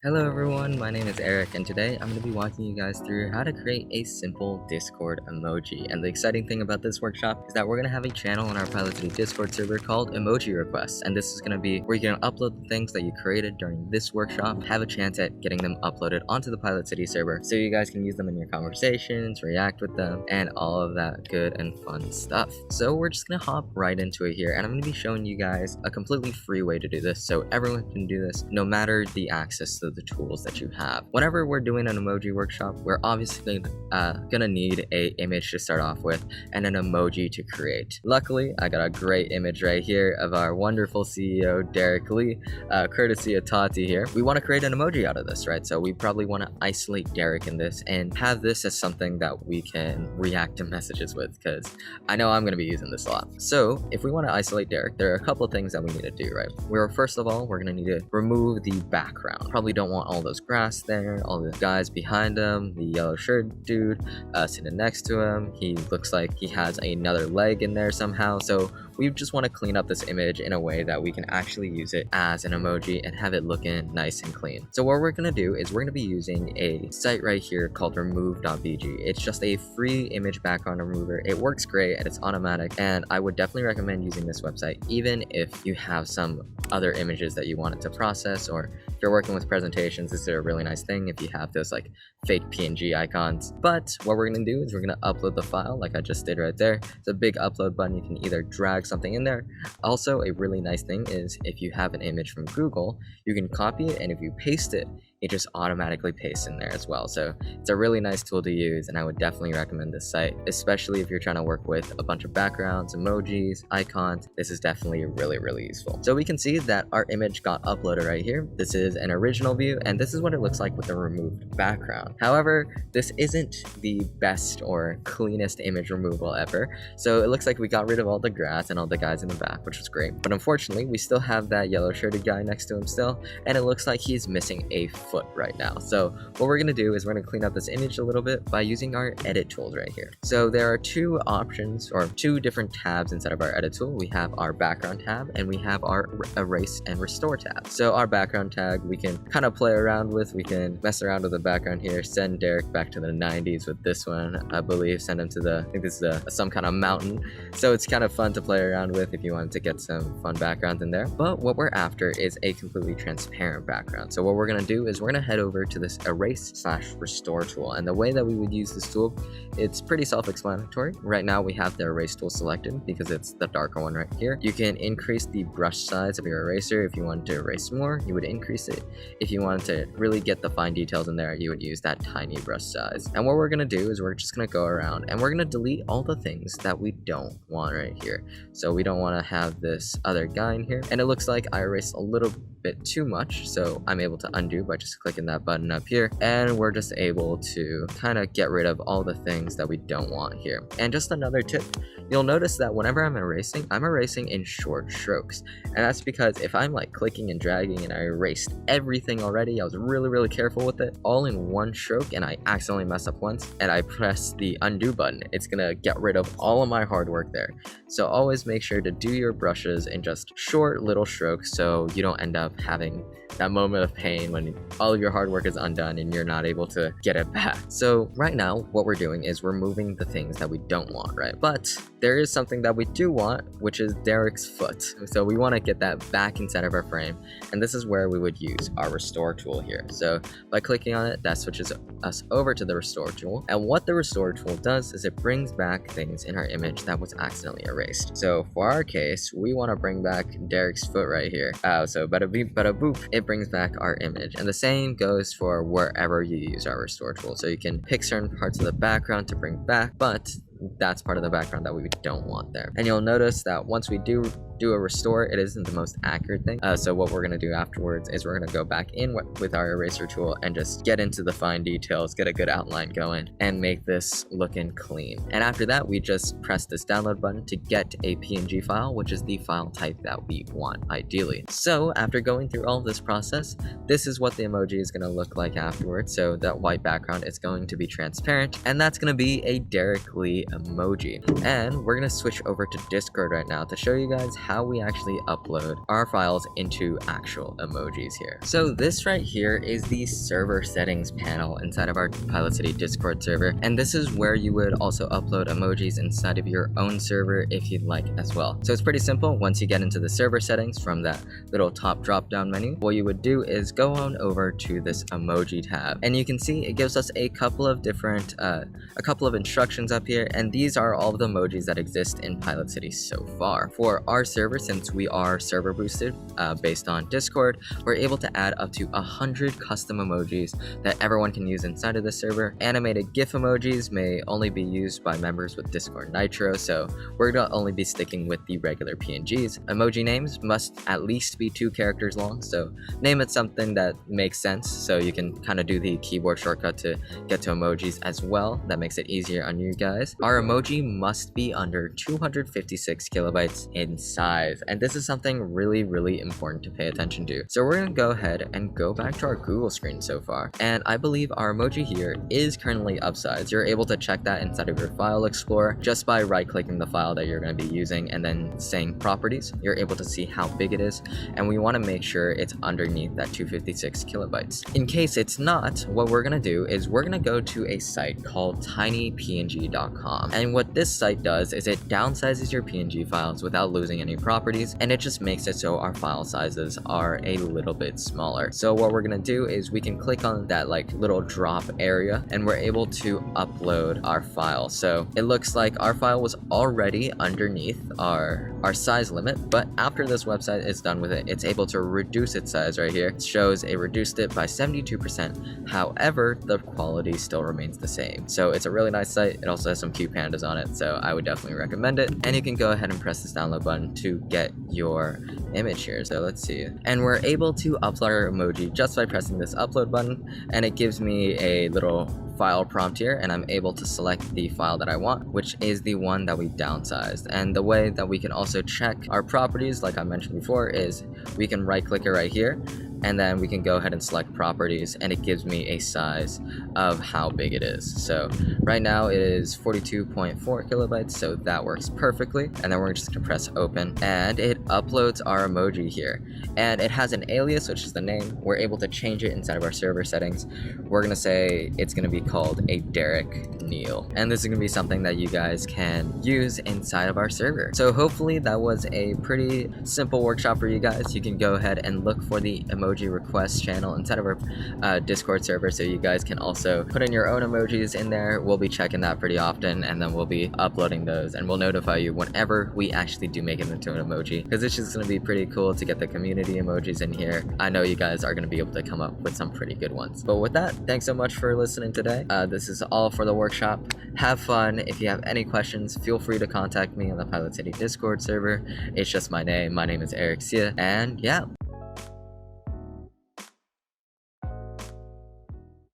Hello everyone, my name is Eric and today I'm going to be walking you guys through how to create a simple Discord emoji. And the exciting thing about this workshop is that we're going to have a channel on our PilotCity Discord server called Emoji Requests. And this is going to be where you're going to upload the things that you created during this workshop, have a chance at getting them uploaded onto the PilotCity server so you guys can use them in your conversations, react with them, and all of that good and fun stuff. So we're just going to hop right into it here, and I'm going to be showing you guys a completely free way to do this so everyone can do this no matter the access to the tools that you have. Whenever we're doing an emoji workshop, we're obviously gonna need a image to start off with and an emoji to create. Luckily, I got a great image right here of our wonderful CEO, Derek Lee, courtesy of Tati here. We want to create an emoji out of this, right? So we probably want to isolate Derek in this and have this as something that we can react to messages with, because I know I'm going to be using this a lot. So if we want to isolate Derek, there are a couple of things that we need to do, right? First of all, we're going to need to remove the background. Probably don't want all those grass there, all the guys behind him, the yellow shirt dude sitting next to him. He looks like he has another leg in there somehow. So we just want to clean up this image in a way that we can actually use it as an emoji and have it looking nice and clean. So what we're going to do is we're going to be using a site right here called remove.bg. It's just a free image background remover. It works great and it's automatic, and I would definitely recommend using this website even if you have some other images that you want it to process, or if you're working with presentations, this is a really nice thing if you have those like fake PNG icons. But what we're going to do is we're going to upload the file like I just did right there. It's a big upload button. You can either drag something in there. Also, a really nice thing is if you have an image from Google, you can copy it, and if you paste it, it just automatically pastes in there as well. So it's a really nice tool to use, and I would definitely recommend this site, especially if you're trying to work with a bunch of backgrounds, emojis, icons. This is definitely really useful. So we can see that our image got uploaded right here. This is an original view, and this is what it looks like with the removed background. However, this isn't the best or cleanest image removal ever. So it looks like we got rid of all the grass and all the guys in the back, which was great. But unfortunately, we still have that yellow shirted guy next to him still, and it looks like he's missing a foot right now. So what we're going to do is we're going to clean up this image a little bit by using our edit tools right here. So there are two options, or two different tabs inside of our edit tool. We have our background tab and we have our erase and restore tab. So our background tag we can kind of play around with. We can mess around with the background here, send Derek back to the 90s with this one, I believe, send him to the, I think this is some kind of mountain. So it's kind of fun to play around with if you want to get some fun backgrounds in there. But what we're after is a completely transparent background. So what we're going to do is we're going to head over to this erase/restore tool, and the way that we would use this tool, it's pretty self-explanatory. Right now we have the erase tool selected because it's the darker one right here. You can increase the brush size of your eraser. If you wanted to erase more, you would increase it. If you wanted to really get the fine details in there, you would use that tiny brush size. And what we're going to do is we're just going to go around and we're going to delete all the things that we don't want right here. So we don't want to have this other guy in here, and it looks like I erased a little bit too much, so I'm able to undo by just clicking that button up here, and we're just able to kind of get rid of all the things that we don't want here. And just another tip, you'll notice that whenever I'm erasing in short strokes, and that's because if I'm like clicking and dragging and I erased everything already, I was really careful with it all in one stroke, and I accidentally mess up once and I press the undo button, it's gonna get rid of all of my hard work there. So always make sure to do your brushes in just short little strokes so you don't end up having that moment of pain when all of your hard work is undone and you're not able to get it back. So right now what we're doing is removing the things that we don't want, right? But there is something that we do want, which is Derek's foot. So we want to get that back inside of our frame, and this is where we would use our restore tool here. So by clicking on it, that switches us over to the restore tool, and what the restore tool does is it brings back things in our image that was accidentally erased. So for our case, we want to bring back Derek's foot right here. So bada beep bada boop, it brings back our image. And the same goes for wherever you use our restore tool. So you can pick certain parts of the background to bring back, but that's part of the background that we don't want there. And you'll notice that once we do a restore, it isn't the most accurate thing. So what we're going to do afterwards is we're going to go back in with our eraser tool and just get into the fine details, get a good outline going, and make this looking clean. And after that, we just press this download button to get a PNG file, which is the file type that we want ideally. So after going through all this process, this is what the emoji is going to look like afterwards. So that white background is going to be transparent, and that's going to be a Derek Lee emoji. And we're gonna switch over to Discord right now to show you guys how we actually upload our files into actual emojis here. So this right here is the server settings panel inside of our PilotCity Discord server, and this is where you would also upload emojis inside of your own server if you'd like as well. So it's pretty simple. Once you get into the server settings from that little top drop down menu, what you would do is go on over to this emoji tab, and you can see it gives us a couple of different instructions up here, and these are all of the emojis that exist in PilotCity so far. For our server, since we are server boosted based on Discord, we're able to add up to 100 custom emojis that everyone can use inside of the server. Animated GIF emojis may only be used by members with Discord Nitro, so we're gonna only be sticking with the regular PNGs. Emoji names must at least be 2 characters long, so name it something that makes sense so you can kind of do the keyboard shortcut to get to emojis as well. That makes it easier on you guys. Our emoji must be under 256 kilobytes in size, and this is something really important to pay attention to. So we're gonna go ahead and go back to our Google screen so far, and I believe our emoji here is currently upsized. You're able to check that inside of your file explorer just by right-clicking the file that you're going to be using and then saying properties. You're able to see how big it is, and we want to make sure it's underneath that 256 kilobytes. In case it's not, what we're going to do is we're going to go to a site called tinypng.com, and what this site does is it downsizes your PNG files without losing any properties, and it just makes it so our file sizes are a little bit smaller. So what we're going to do is we can click on that like little drop area, and we're able to upload our file. So it looks like our file was already underneath our size limit, but after this website is done with it, it's able to reduce its size right here. It shows it reduced it by 72%. However, the quality still remains the same. So it's a really nice site. It also has some cute pandas on it, so I would definitely recommend it. And you can go ahead and press this download button to get your image here. So let's see. And we're able to upload our emoji just by pressing this upload button, and it gives me a little file prompt here, and I'm able to select the file that I want, which is the one that we downsized. And the way that we can also check our properties, like I mentioned before, is we can right click it right here, and then we can go ahead and select properties, and it gives me a size of how big it is. So right now it is 42.4 kilobytes, so that works perfectly. And then we're just gonna press open, and it uploads our emoji here, and it has an alias, which is the name. We're able to change it inside of our server settings. We're gonna say it's gonna be called a Derek Neal, and this is gonna be something that you guys can use inside of our server. So hopefully that was a pretty simple workshop for you guys. You can go ahead and look for the emoji request channel inside of our Discord server, so you guys can also put in your own emojis in there. We'll be checking that pretty often, and then we'll be uploading those, and we'll notify you whenever we actually do make it into an emoji, because it's just gonna be pretty cool to get the community emojis in here. I know you guys are gonna be able to come up with some pretty good ones. But with that, thanks so much for listening today. This is all for the workshop. Have fun. If you have any questions, feel free to contact me on the PilotCity Discord server. It's just my name. My name is Eric Sia, and yeah,